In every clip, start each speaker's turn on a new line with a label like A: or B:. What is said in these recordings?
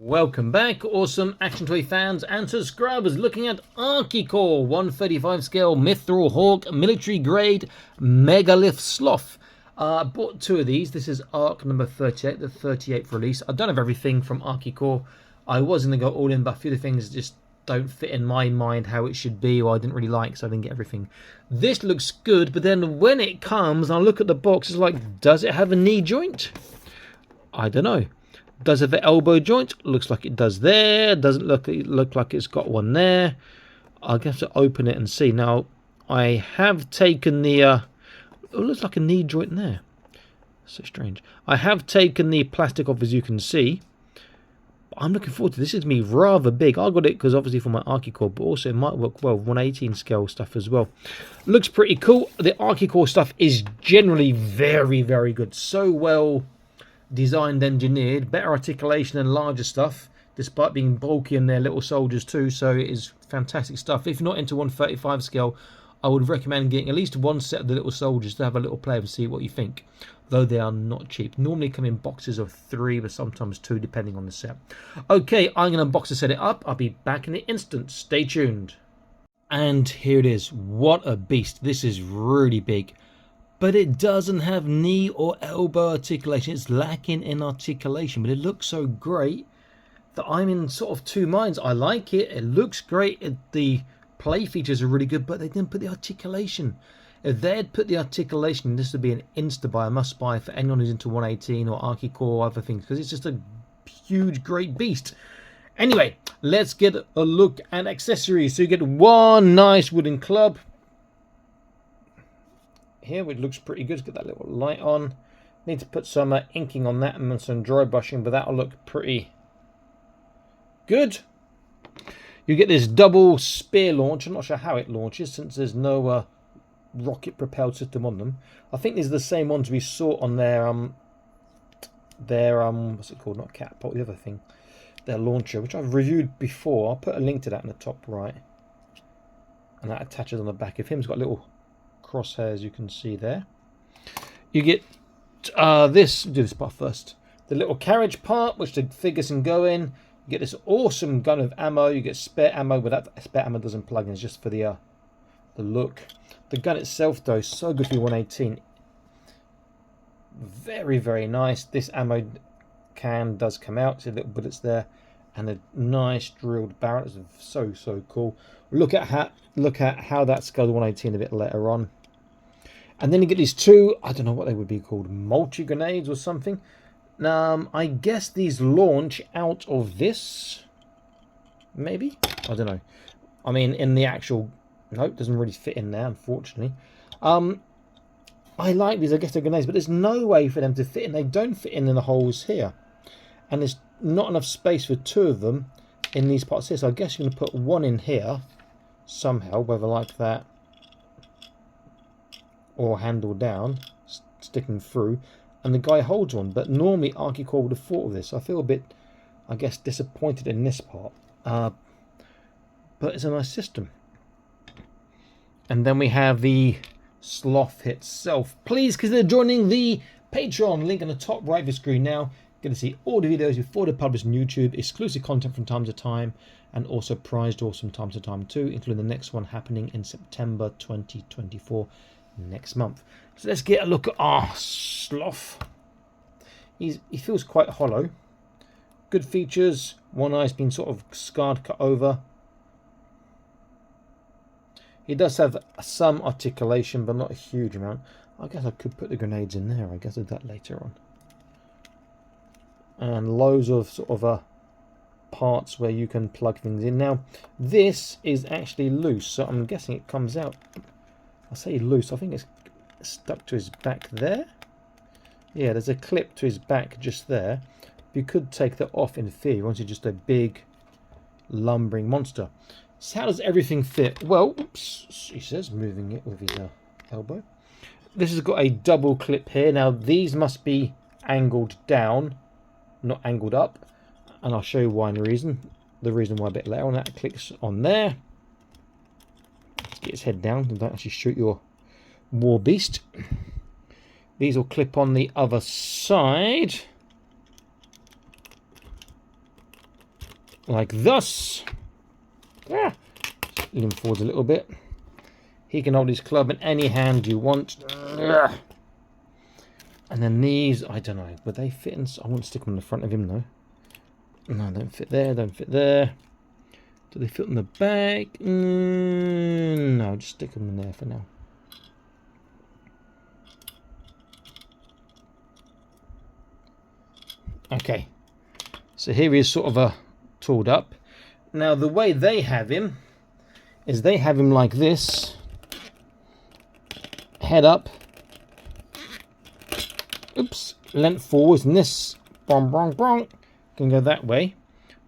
A: Welcome back, awesome action toy fans and subscribers, looking at Archecore 135 scale Mithril Hawk Military Grade Megalith Sloth. I bought two of these. This is Arc number 38, the 38th release. I don't have everything from Archecore. I was going to go all in, but a few of the things just don't fit in my mind how it should be, or I didn't really like, so I didn't get everything. This looks good, but then when it comes, I look at the box, it's like, does it have a knee joint? I don't know. Does it have an elbow joint? Looks like it does there. Doesn't look like it's got one there. I'll have to open it and see. Now, I have taken the... it looks like a knee joint there. So strange. I have taken the plastic off, as you can see. I'm looking forward to this. This is me rather big. I got it because obviously for my Archecore, but also it might work well with 118 scale stuff as well. Looks pretty cool. The Archecore stuff is generally very, very good. So well designed, engineered, better articulation and larger stuff, despite being bulky in their little soldiers too. So it is fantastic stuff. If you're not into 135 scale, I would recommend getting at least one set of the little soldiers to have a little play and see what you think, though they are not cheap. Normally come in boxes of 3, but sometimes 2 depending on the set. Okay, I'm going to unbox and set it up. I'll be back in an instant. Stay tuned. And here it is. What a beast. This is really big, but it doesn't have knee or elbow articulation. It's lacking in articulation, but it looks so great that I'm in sort of two minds. I like it. It looks great. The play features are really good, but they didn't put the articulation. If they had put the articulation, this would be an insta-buy, a must-buy for anyone who's into 118 or Archecore or other things, because it's just a huge, great beast. Anyway, let's get a look at accessories. So you get one nice wooden club here, which looks pretty good. Let's get that little light on. Need to put some inking on that and some dry brushing, but that'll look pretty good. You get this double spear launch. I'm not sure how it launches since there's no rocket propelled system on them. I think these are the same ones we saw on their what's it called, not catapult, the other thing, their launcher, which I've reviewed before. I'll put a link to that in the top right, and that attaches on the back of him. He's got little crosshairs, you can see there. You get this, do this part first, the little carriage part which the figures can go in. You get this awesome gun of ammo. You get spare ammo, but that spare ammo doesn't plug in, it's just for the look. The gun itself though is so good for 118. Very, very nice. This ammo can does come out, see little bullets there, and a nice drilled barrel. It's so cool. Look at how that's got 118 a bit later on. And then you get these two, I don't know what they would be called, multi-grenades or something. I guess these launch out of this, maybe? I don't know. I mean, in the actual, nope, doesn't really fit in there, unfortunately. I like these, I guess they're grenades, but there's no way for them to fit in. They don't fit in the holes here. And there's not enough space for 2 of them in these parts here. So I guess you're going to put one in here somehow, whether like that or handle down, sticking through, and the guy holds one. But normally Archecore would have thought of this. I feel a bit, I guess, disappointed in this part, but it's a nice system. And then we have the Sloth itself. Please consider joining the Patreon, link on the top right of the screen now. Get to see all the videos before they're published on YouTube, exclusive content from time to time, and also prized awesome time to time too, including the next one happening in September 2024, next month. So let's get a look at our Sloth. He feels quite hollow. Good features. One eye's been sort of scarred, cut over. He does have some articulation, but not a huge amount. I guess I could put the grenades in there. I guess I'll do that later on. And loads of sort of parts where you can plug things in. Now, this is actually loose, so I'm guessing it comes out. I say loose, I think it's stuck to his back there. Yeah, there's a clip to his back just there. You could take that off in theory once you're just a big lumbering monster. So how does everything fit? Well, oops, he says, moving it with his elbow. This has got a double clip here. Now, these must be angled down, not angled up, and I'll show you why and the reason why a bit later on. That clicks on there. Let's get his head down and don't actually shoot your war beast. These will clip on the other side. like thus. Lean forwards a little bit. He can hold his club in any hand you want. And then these, I don't know, would they fit in? I wouldn't stick them in the front of him though. No, don't fit there, don't fit there. Do they fit in the back? No, just stick them in there for now. Okay, so here he is sort of tooled up. Now the way they have him is they have him like this. Head up. Oops, length forwards, and this can go that way.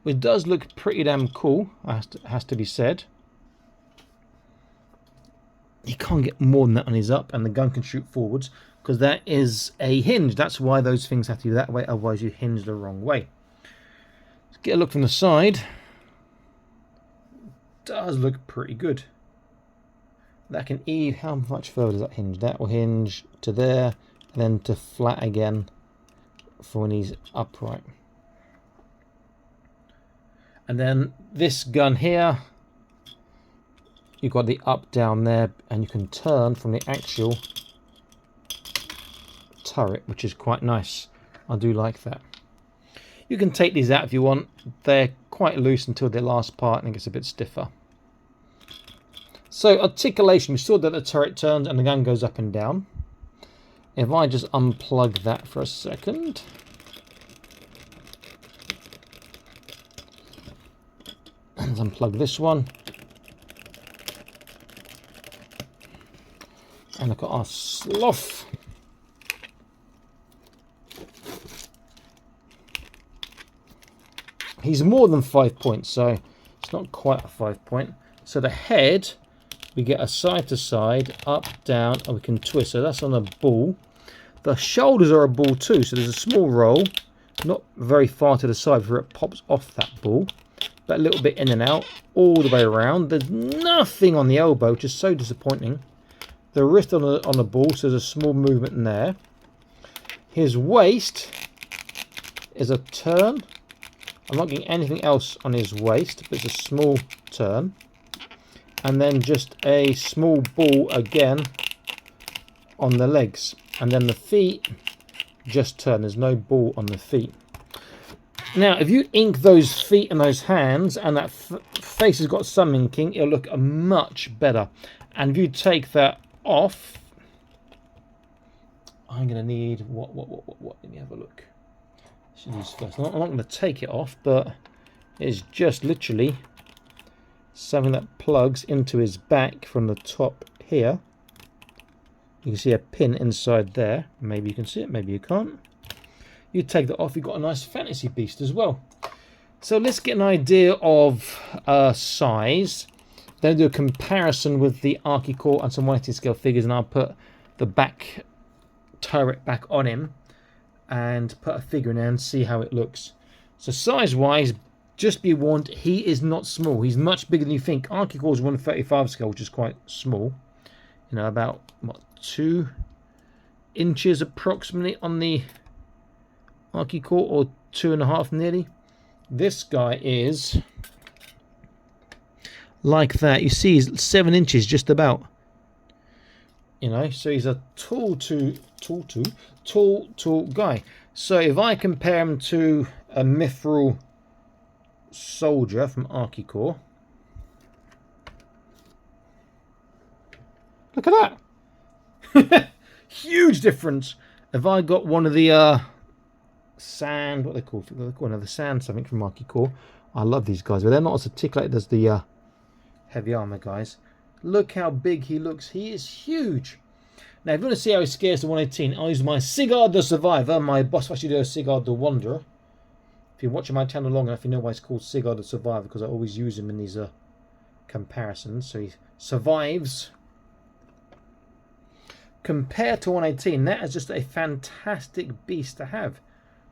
A: It does look pretty damn cool, has to be said. He can't get more than that on his up, and the gun can shoot forwards because that is a hinge. That's why those things have to be that way, otherwise you hinge the wrong way. Let's get a look from the side. Does look pretty good. That can how much further does that hinge? That will hinge to there, and then to flat again for when he's upright. And then this gun here, you've got the up down there, and you can turn from the actual turret, which is quite nice. I do like that. You can take these out if you want. They're quite loose until the last part and it gets a bit stiffer. So articulation, we saw that the turret turns and the gun goes up and down. If I just unplug that for a second. And unplug this one. And look at our Sloth. He's more than 5 points, so it's not quite a 5 point. So the head, we get a side to side, up, down, and we can twist. So that's on a ball. The shoulders are a ball too, so there's a small roll, not very far to the side before it pops off that ball. But a little bit in and out, all the way around. There's nothing on the elbow, which is so disappointing. The wrist on the ball, so there's a small movement in there. His waist is a turn. I'm not getting anything else on his waist, but it's a small turn. And then just a small ball again on the legs. And then the feet just turn. There's no ball on the feet. Now, if you ink those feet and those hands, and that face has got some inking, it'll look much better. And if you take that off, I'm going to need what? Let me have a look. Should use first. I'm not going to take it off, but it's just literally something that plugs into his back from the top here. You can see a pin inside there. Maybe you can see it, maybe you can't. You take that off, you've got a nice fantasy beast as well. So let's get an idea of size. Then do a comparison with the Archecore and some 1/18 scale figures, and I'll put the back turret back on him and put a figure in there and see how it looks. So size wise, just be warned, he is not small. He's much bigger than you think. Archecore is 1/35 scale, which is quite small. You know, about what, 2 inches approximately on the Archecore, or 2.5 nearly. This guy is like that. You see, he's 7 inches just about. You know, so he's a tall guy. So if I compare him to a mithril soldier from Archecore, look at that. Huge difference. If I got one of the sand, what they call another sand something from Archecore. I love these guys, but they're not as articulated as the heavy armor guys. Look how big he looks. He is huge. Now, if you want to see how he scares the 118, I'll use my Sigurd the Survivor, my boss fight studio Sigurd the Wanderer. If you're watching my channel long enough, you know why it's called Sigurd the Survivor, because I always use him in these comparisons. So he survives. Compared to 118, that is just a fantastic beast to have.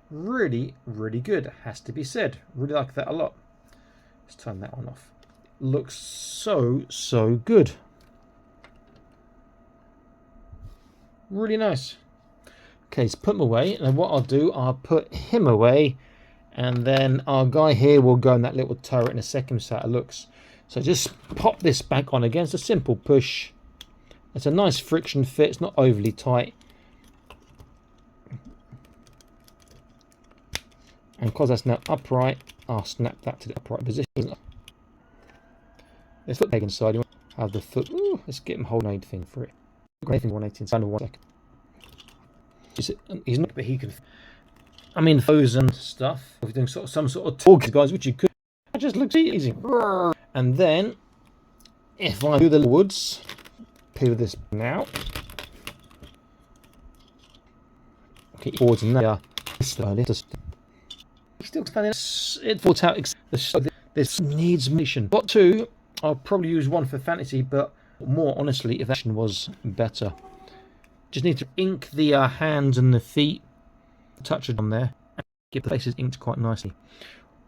A: Really, really good, has to be said. Really like that a lot. Let's turn that one off. Looks so good. Really nice. Okay, let's put him away. And what I'll do, I'll put him away And then our guy here will go in that little turret in a second, so it looks. So just pop this back on again. It's a simple push. It's a nice friction fit. It's not overly tight. And because that's now upright, I'll snap that to the upright position. Let's look back inside. You have the foot. Ooh, let's get him holding anything for it. Anything 118 inside of 1 second. He's not, but he can. I mean, foes and stuff. If you're doing some sort of talk, guys, which you could. It just looks easy. And then, if I do the woods, peel this now. Okay, forwards and now. Still it falls out. This needs mission. Got two. I'll probably use one for fantasy, but more honestly, if action was better. Just need to ink the hands and the feet. Touch it on there. And get the faces inked quite nicely.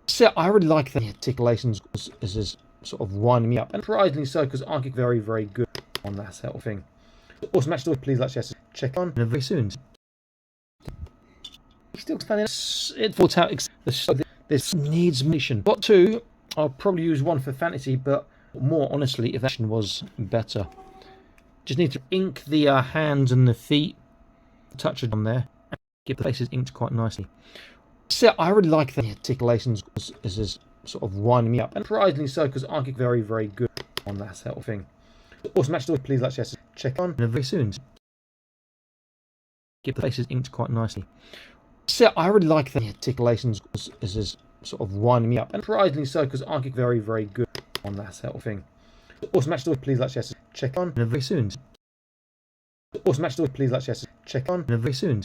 A: So I really like the articulations. This is sort of winding me up, and surprisingly so, because Archecore very, very good on that sort of thing. Awesome match story. Please like, share, check on very soon. Still standing. It falls out. This needs mission. Got two. I'll probably use one for fantasy, but more honestly, if action was better. Just need to ink the hands and the feet. Touch it on there. And get the faces inked quite nicely. So I really like the articulations. This is sort of winding me up, and surprisingly so, because Archecore very, very good on that sort of thing. Awesome match story. Please like, share, check on very soon. Get the faces inked quite nicely. So I really like the articulations. This is sort of winding me up, and surprisingly so, because Archecore very, very good on that sort of thing. Awesome match story. Please like, share, check on very soon. Awesome match story. Please like, share, check on very soon.